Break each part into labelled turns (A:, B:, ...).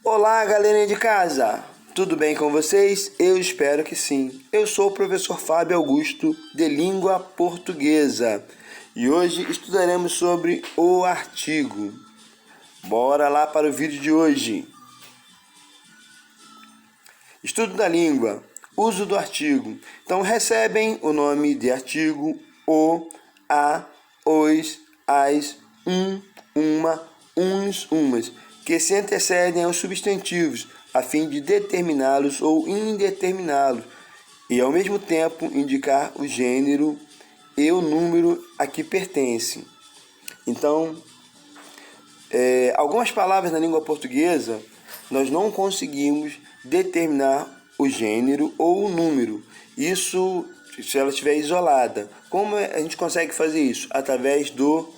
A: Olá, galerinha de casa! Tudo bem com vocês? Eu espero que sim. Eu sou o professor Fábio Augusto, de Língua Portuguesa, e hoje estudaremos sobre o artigo. Bora lá para o vídeo de hoje. Estudo da língua. Uso do artigo. Então, recebem o nome de artigo o, a, os, as, uma, uns, umas, que se antecedem aos substantivos, a fim de determiná-los ou indeterminá-los, e ao mesmo tempo indicar o gênero e o número a que pertence. Então, algumas palavras na língua portuguesa nós não conseguimos determinar o gênero ou o número. Isso se ela estiver isolada. Como a gente consegue fazer isso? Através do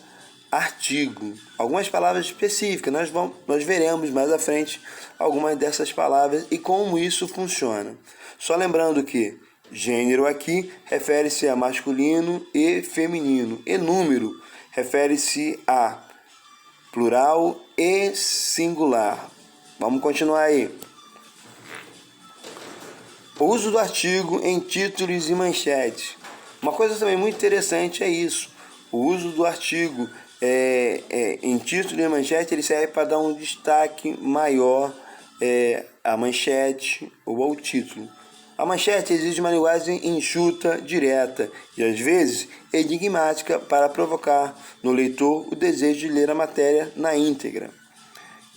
A: artigo. Algumas palavras específicas, nós veremos mais à frente algumas dessas palavras e como isso funciona. Só lembrando que gênero aqui refere-se a masculino e feminino, e número refere-se a plural e singular. Vamos continuar aí. O uso do artigo em títulos e manchetes. Uma coisa também muito interessante é isso. O uso do artigo em título e manchete, ele serve para dar um destaque maior à manchete ou ao título. A manchete exige uma linguagem enxuta, direta e, às vezes, enigmática para provocar no leitor o desejo de ler a matéria na íntegra.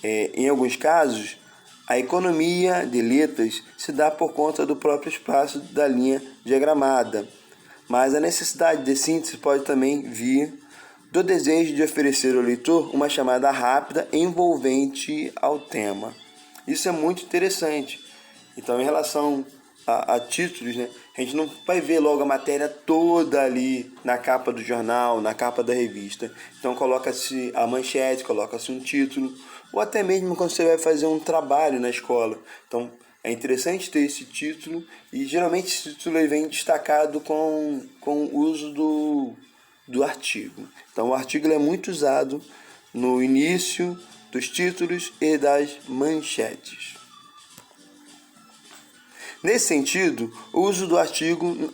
A: Em alguns casos, a economia de letras se dá por conta do próprio espaço da linha diagramada, mas a necessidade de síntese pode também vir do desejo de oferecer ao leitor uma chamada rápida e envolvente ao tema. Isso é muito interessante. Então, em relação a títulos, né, a gente não vai ver logo a matéria toda ali na capa do jornal, na capa da revista. Então, coloca-se a manchete, coloca-se um título, ou até mesmo quando você vai fazer um trabalho na escola. Então, é interessante ter esse título, e geralmente esse título ele vem destacado com o uso do artigo. Então, o artigo ele é muito usado no início dos títulos e das manchetes. Nesse sentido, o uso do artigo,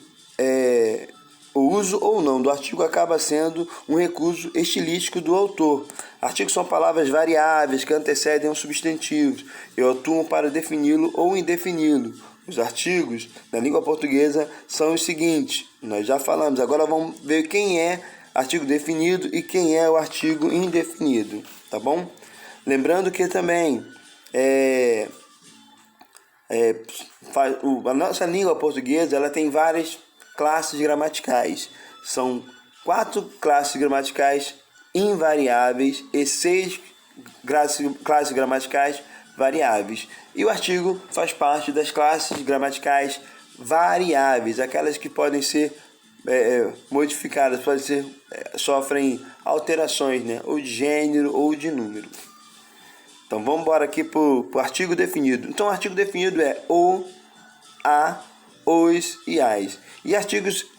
A: o uso ou não do artigo acaba sendo um recurso estilístico do autor. Artigos são palavras variáveis que antecedem um substantivo e atuam para defini-lo ou indefini-lo. Os artigos na língua portuguesa são os seguintes, nós já falamos, agora vamos ver quem é artigo definido e quem é o artigo indefinido, tá bom? Lembrando que também a nossa língua portuguesa ela tem várias classes gramaticais. São 4 classes gramaticais invariáveis e 6 classes gramaticais variáveis. E o artigo faz parte das classes gramaticais variáveis, aquelas que podem ser modificadas, sofrem alterações, né? Ou de gênero ou de número. Então vamos embora aqui para o artigo definido. Então o artigo definido é o, a, os e as. E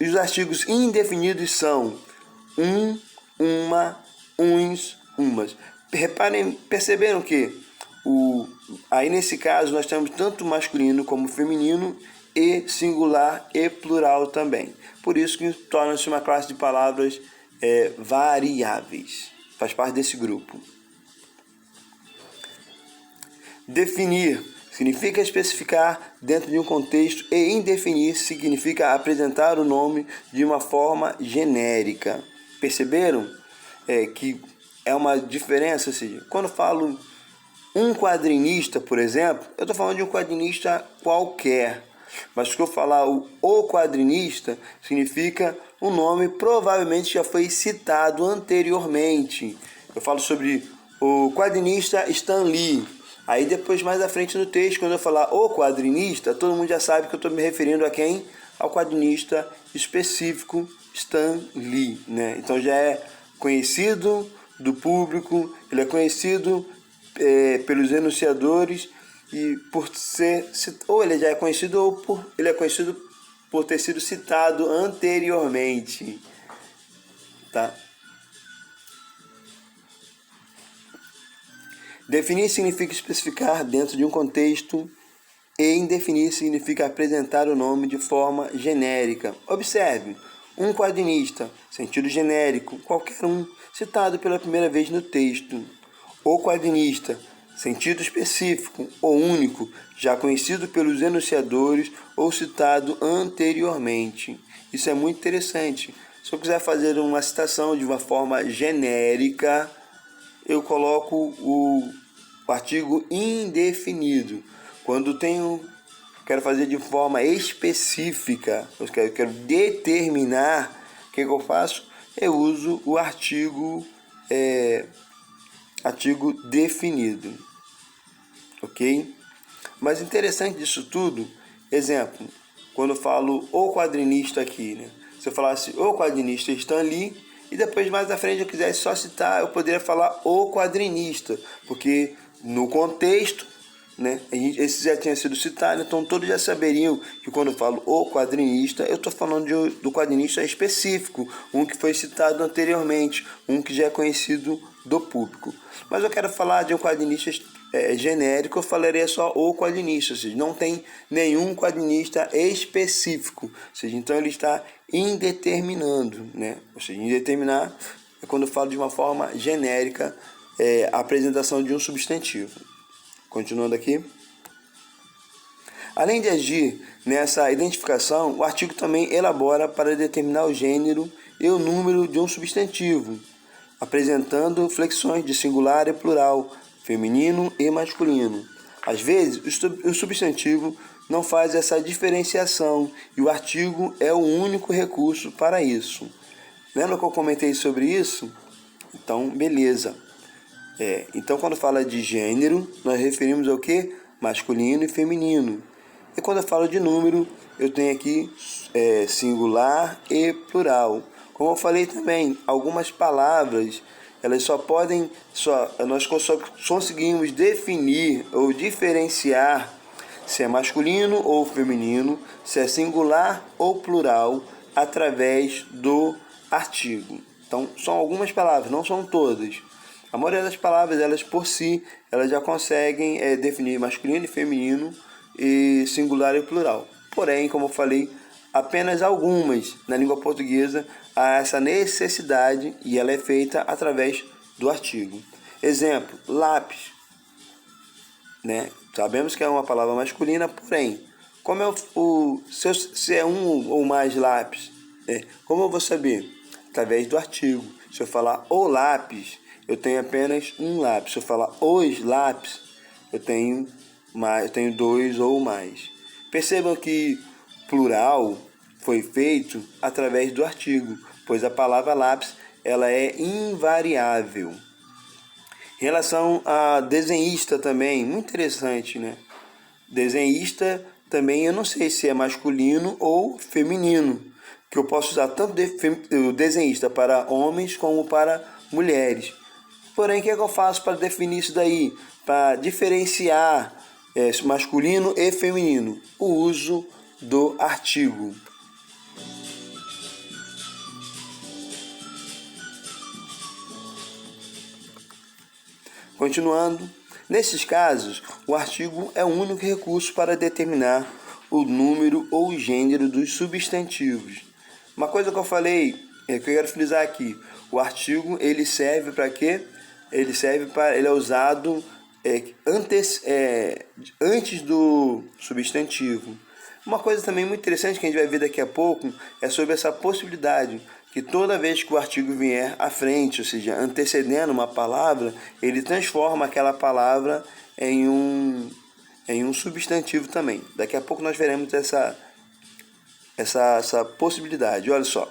A: os artigos indefinidos são uma, uns, umas. Perceberam que aí nesse caso nós temos tanto masculino como feminino e singular e plural também. Por isso que torna-se uma classe de palavras variáveis. Faz parte desse grupo. Definir significa especificar dentro de um contexto e indefinir significa apresentar o nome de uma forma genérica. Perceberam que é uma diferença? Ou seja, quando eu falo um quadrinista, por exemplo, eu estou falando de um quadrinista qualquer. Mas se eu falar o quadrinista, significa um nome provavelmente já foi citado anteriormente. Eu falo sobre o quadrinista Stan Lee. Aí depois, mais à frente no texto, quando eu falar o quadrinista, todo mundo já sabe que eu estou me referindo a quem? Ao quadrinista específico Stan Lee, né? Então já é conhecido do público, ele é conhecido pelos enunciadores e por ser, ou ele já é conhecido ou ele é conhecido por ter sido citado anteriormente, tá? Definir significa especificar dentro de um contexto e indefinir significa apresentar o nome de forma genérica. Observe, um quadrinista, sentido genérico, qualquer um, citado pela primeira vez no texto. O quadrinista, sentido específico ou único, já conhecido pelos enunciadores ou citado anteriormente. Isso é muito interessante. Se eu quiser fazer uma citação de uma forma genérica, eu coloco o artigo indefinido. Quando quero fazer de forma específica, eu quero determinar, o que eu faço? Eu uso o artigo definido, ok? Mas interessante disso tudo, exemplo, quando eu falo o quadrinista aqui, né? Se eu falasse o quadrinista Stan Lee, e depois mais à frente eu quisesse só citar, eu poderia falar o quadrinista, porque no contexto, né, esse já tinha sido citado, então todos já saberiam que quando eu falo o quadrinista, eu estou falando do quadrinista específico, um que foi citado anteriormente, um que já é conhecido do público. Mas eu quero falar de um quadrinista genérico, eu falaria só o quadrinista, ou seja, não tem nenhum quadrinista específico, ou seja, então ele está indeterminando, né? Ou seja, indeterminar é quando eu falo de uma forma genérica a apresentação de um substantivo. Continuando aqui. Além de agir nessa identificação, o artigo também elabora para determinar o gênero e o número de um substantivo, apresentando flexões de singular e plural, feminino e masculino. Às vezes, o substantivo não faz essa diferenciação e o artigo é o único recurso para isso. Lembra que eu comentei sobre isso? Então, beleza. Então, quando fala de gênero, nós referimos ao que? Masculino e feminino. E quando eu falo de número, eu tenho aqui singular e plural. Como eu falei também, algumas palavras, elas nós só conseguimos definir ou diferenciar se é masculino ou feminino, se é singular ou plural, através do artigo. Então, são algumas palavras, não são todas. A maioria das palavras, elas por si, elas já conseguem definir masculino e feminino, e singular e plural. Porém, como eu falei, apenas algumas na língua portuguesa há essa necessidade e ela é feita através do artigo. Exemplo, lápis, né? Sabemos que é uma palavra masculina, porém, como se é um ou mais lápis, como eu vou saber? Através do artigo. Se eu falar o lápis, eu tenho apenas um lápis. Se eu falar os lápis, eu tenho dois ou mais. Percebam que plural foi feito através do artigo, pois a palavra lápis ela é invariável. Em relação a desenhista também, muito interessante, né? Desenhista também eu não sei se é masculino ou feminino, que eu posso usar tanto o desenhista para homens como para mulheres. Porém, o que é que eu faço para definir isso daí? Para diferenciar masculino e feminino? O uso do artigo. Continuando, nesses casos, o artigo é o único recurso para determinar o número ou o gênero dos substantivos. Uma coisa que eu falei, que eu quero frisar aqui, o artigo ele serve para quê? Ele é usado antes do substantivo. Uma coisa também muito interessante que a gente vai ver daqui a pouco é sobre essa possibilidade que toda vez que o artigo vier à frente, ou seja, antecedendo uma palavra, ele transforma aquela palavra em um substantivo também. Daqui a pouco nós veremos essa possibilidade. Olha só.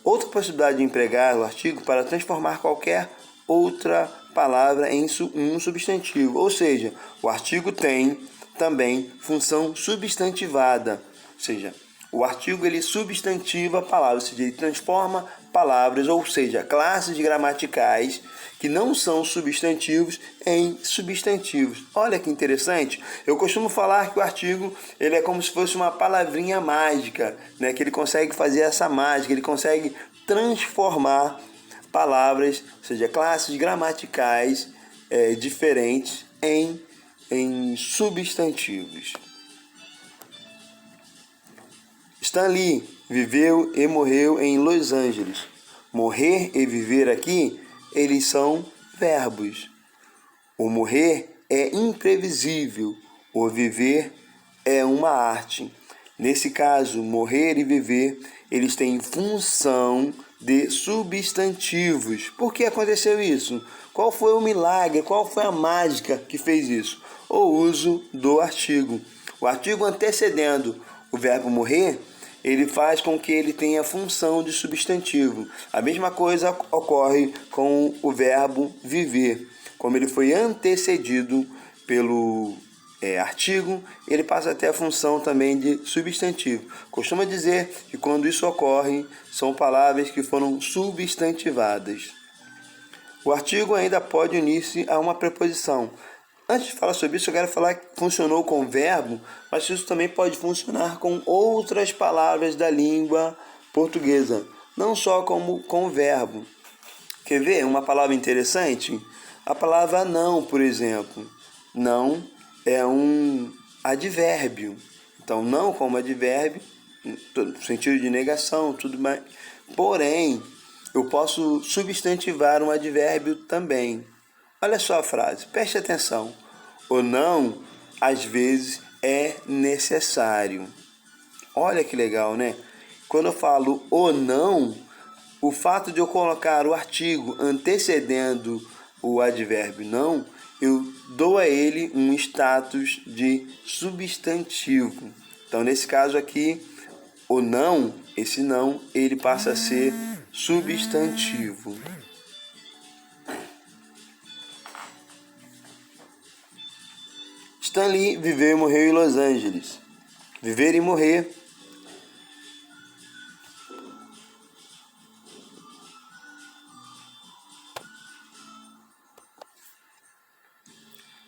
A: Outra possibilidade de empregar o artigo para transformar qualquer outra palavra em um substantivo. Ou seja, o artigo tem também função substantivada. Ou seja, o artigo ele substantiva palavras, ou seja, ele transforma palavras, ou seja, classes gramaticais que não são substantivos em substantivos. Olha que interessante. Eu costumo falar que o artigo ele é como se fosse uma palavrinha mágica, né? Que ele consegue fazer essa mágica, ele consegue transformar palavras, ou seja, classes gramaticais diferentes em substantivos. Stan Lee viveu e morreu em Los Angeles. Morrer e viver aqui, eles são verbos. O morrer é imprevisível, o viver é uma arte. Nesse caso, morrer e viver, eles têm função de substantivos. Por que aconteceu isso? Qual foi o milagre, qual foi a mágica que fez isso? O uso do artigo. O artigo antecedendo o verbo morrer, ele faz com que ele tenha função de substantivo. A mesma coisa ocorre com o verbo viver. Como ele foi antecedido pelo artigo, ele passa a ter a função também de substantivo. Costuma dizer que quando isso ocorre, são palavras que foram substantivadas. O artigo ainda pode unir-se a uma preposição. Antes de falar sobre isso, eu quero falar que funcionou com verbo, mas isso também pode funcionar com outras palavras da língua portuguesa, não só como com verbo. Quer ver uma palavra interessante? A palavra não, por exemplo. Não é um advérbio. Então, não como advérbio, no sentido de negação, tudo mais. Porém, eu posso substantivar um advérbio também. Olha só a frase, preste atenção. O não, às vezes, é necessário. Olha que legal, né? Quando eu falo o não, o fato de eu colocar o artigo antecedendo o advérbio não, eu dou a ele um status de substantivo. Então, nesse caso aqui, o não, esse não, ele passa a ser substantivo. Stan Lee viveu e morreu em Los Angeles. Viver e morrer.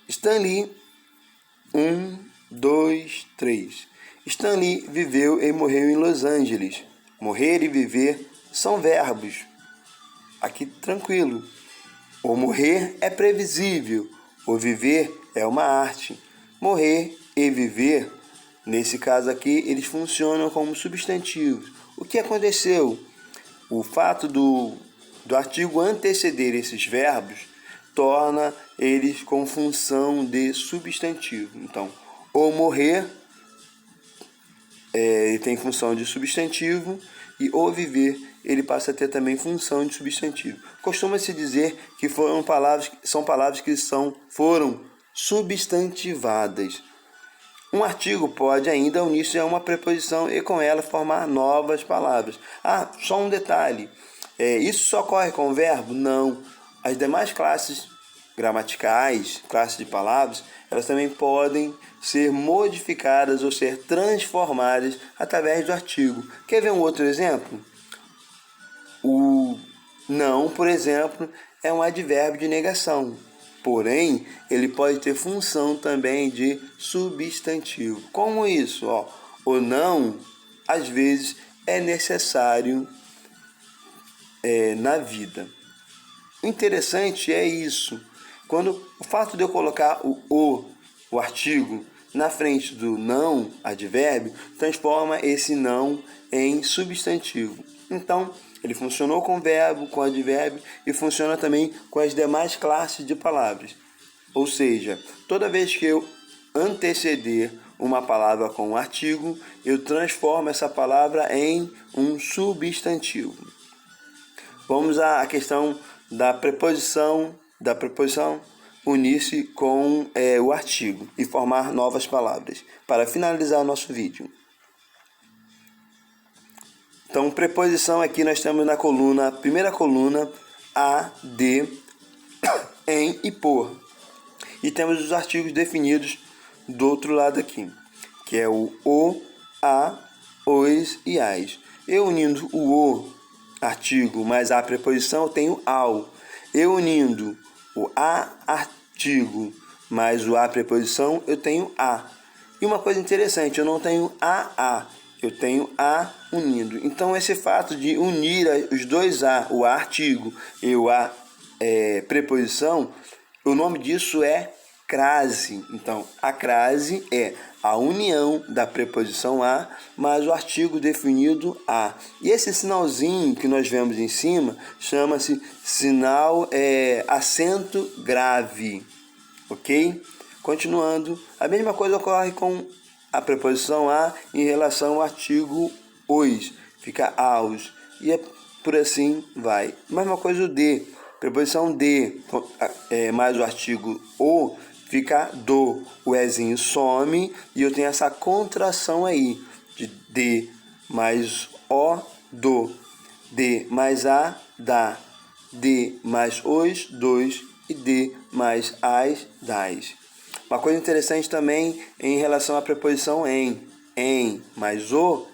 A: Stan Lee, 1, 2, 3. Stan Lee viveu e morreu em Los Angeles. Morrer e viver são verbos. Aqui tranquilo. O morrer é previsível. O viver é uma arte. Morrer e viver, nesse caso aqui, eles funcionam como substantivos. O que aconteceu? O fato do artigo anteceder esses verbos torna eles com função de substantivo. Então, o morrer ele tem função de substantivo e o viver ele passa a ter também função de substantivo. Costuma-se dizer que são palavras que foram substantivadas. Um artigo pode ainda unir-se a uma preposição e com ela formar novas palavras. Só um detalhe. Isso só ocorre com o verbo? Não. As demais classes gramaticais, classes de palavras, elas também podem ser modificadas ou ser transformadas através do artigo. Quer ver um outro exemplo? O não, por exemplo, é um advérbio de negação. Porém, ele pode ter função também de substantivo. Como isso? O não, às vezes, é necessário na vida. O interessante é isso. Quando o fato de eu colocar o artigo na frente do não, advérbio, transforma esse não em substantivo. Então, ele funcionou com verbo, com advérbio e funciona também com as demais classes de palavras. Ou seja, toda vez que eu anteceder uma palavra com um artigo, eu transformo essa palavra em um substantivo. Vamos à questão da preposição unir-se com o artigo e formar novas palavras. Para finalizar o nosso vídeo. Então, preposição aqui nós temos na coluna, primeira coluna, a, de, em e por. E temos os artigos definidos do outro lado aqui, que é o, a, os e as. Eu unindo o artigo mais a preposição, eu tenho ao. Eu unindo o a artigo mais o a preposição, eu tenho a. E uma coisa interessante, eu não tenho a, eu tenho a unindo. Então, esse fato de unir os dois a, o a artigo e o a preposição, O nome disso é crase. Então, a crase é a união da preposição a mais o artigo definido a. E esse sinalzinho que nós vemos em cima chama-se sinal acento grave, ok? Continuando, a mesma coisa ocorre com a preposição a em relação ao artigo os, fica aos, e por assim vai. Mesma coisa o de, preposição de mais o artigo o, fica do, o ezinho some e eu tenho essa contração aí de mais o, do, de mais a, da, de mais os, dos e de mais as, das. Uma coisa interessante também em relação à preposição em mais o,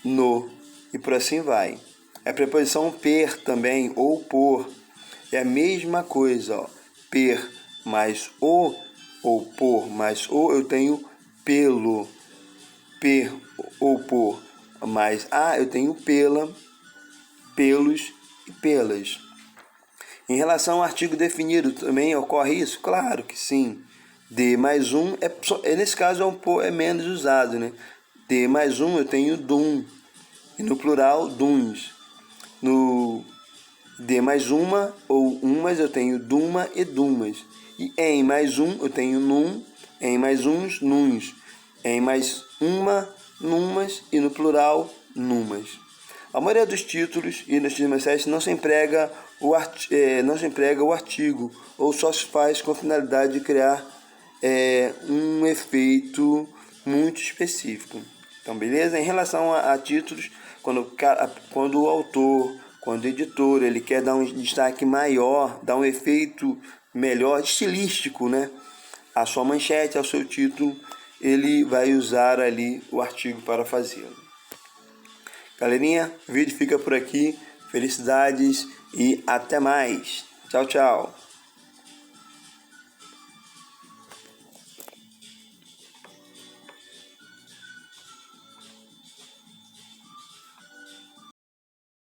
A: no e por assim vai. A preposição per também ou por é a mesma coisa, ó. Per mais o ou por mais o, eu tenho pelo. Per ou por mais a, eu tenho pela, pelos e pelas. Em relação ao artigo definido, também ocorre isso? Claro que sim. De mais um, nesse caso é menos usado, né? De mais um, eu tenho dum. E no plural, duns. No de mais uma ou umas, eu tenho duma e dumas. E em mais um, eu tenho num. Em mais uns, nuns. Em mais uma, numas. E no plural, numas. A maioria dos títulos e nos manchetes não se emprega o artigo ou só se faz com a finalidade de criar um efeito muito específico. Então, beleza? Em relação a títulos, quando o autor, quando o editor, ele quer dar um destaque maior, dar um efeito melhor, estilístico, né? A sua manchete, ao seu título, ele vai usar ali o artigo para fazê-lo. Galerinha, o vídeo fica por aqui. Felicidades e até mais. Tchau, tchau.